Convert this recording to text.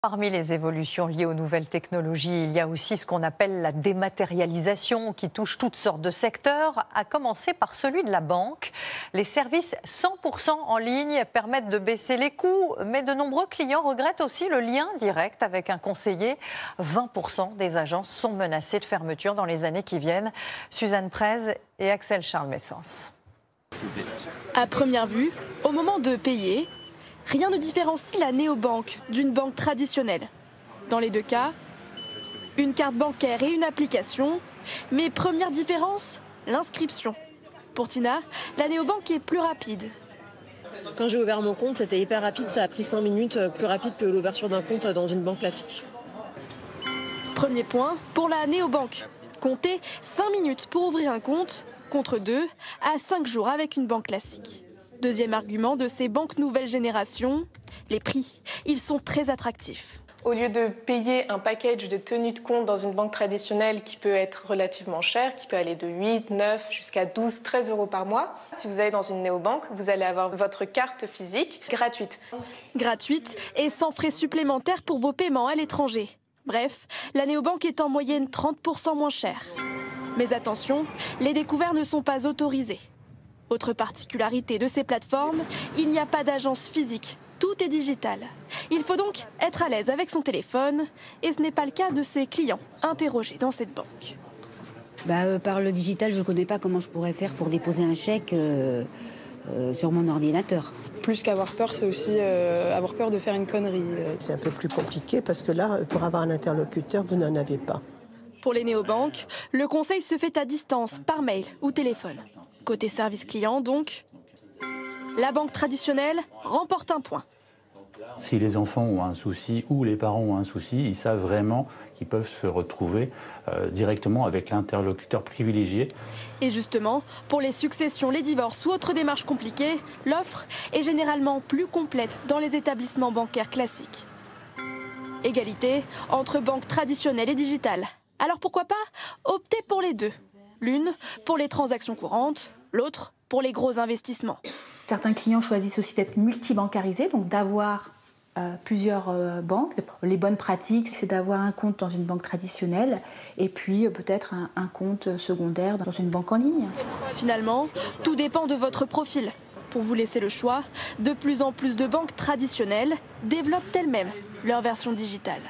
Parmi les évolutions liées aux nouvelles technologies, il y a aussi ce qu'on appelle la dématérialisation qui touche toutes sortes de secteurs, à commencer par celui de la banque. Les services 100% en ligne permettent de baisser les coûts, mais de nombreux clients regrettent aussi le lien direct avec un conseiller. 20% des agences sont menacées de fermeture dans les années qui viennent. Suzanne Prez et Axel Charles-Messens. À première vue, au moment de payer, rien ne différencie la néobanque d'une banque traditionnelle. Dans les deux cas, une carte bancaire et une application. Mais première différence, l'inscription. Pour Tina, la néobanque est plus rapide. Quand j'ai ouvert mon compte, c'était hyper rapide. Ça a pris 5 minutes, plus rapide que l'ouverture d'un compte dans une banque classique. Premier point pour la néobanque. Comptez 5 minutes pour ouvrir un compte, contre 2 à 5 jours avec une banque classique. Deuxième argument de ces banques nouvelle génération, les prix. Ils sont très attractifs. Au lieu de payer un package de tenue de compte dans une banque traditionnelle qui peut être relativement cher, qui peut aller de 8, 9 jusqu'à 12, 13 euros par mois, si vous allez dans une néobanque, vous allez avoir votre carte physique gratuite. Gratuite et sans frais supplémentaires pour vos paiements à l'étranger. Bref, la néobanque est en moyenne 30% moins chère. Mais attention, les découverts ne sont pas autorisés. Autre particularité de ces plateformes, il n'y a pas d'agence physique, tout est digital. Il faut donc être à l'aise avec son téléphone et ce n'est pas le cas de ses clients interrogés dans cette banque. Par le digital, je ne connais pas comment je pourrais faire pour déposer un chèque sur mon ordinateur. Plus qu'avoir peur, c'est aussi avoir peur de faire une connerie. C'est un peu plus compliqué parce que là, pour avoir un interlocuteur, vous n'en avez pas. Pour les néobanques, le conseil se fait à distance, par mail ou téléphone. Côté service client, donc, la banque traditionnelle remporte un point. Si les enfants ont un souci ou les parents ont un souci, ils savent vraiment qu'ils peuvent se retrouver directement avec l'interlocuteur privilégié. Et justement, pour les successions, les divorces ou autres démarches compliquées, l'offre est généralement plus complète dans les établissements bancaires classiques. Égalité entre banques traditionnelles et digitales. Alors pourquoi pas opter pour les deux? L'une pour les transactions courantes, l'autre pour les gros investissements. Certains clients choisissent aussi d'être multibancarisés, donc d'avoir plusieurs banques. Les bonnes pratiques, c'est d'avoir un compte dans une banque traditionnelle et puis peut-être un compte secondaire dans une banque en ligne. Finalement, tout dépend de votre profil. Pour vous laisser le choix, de plus en plus de banques traditionnelles développent elles-mêmes leur version digitale.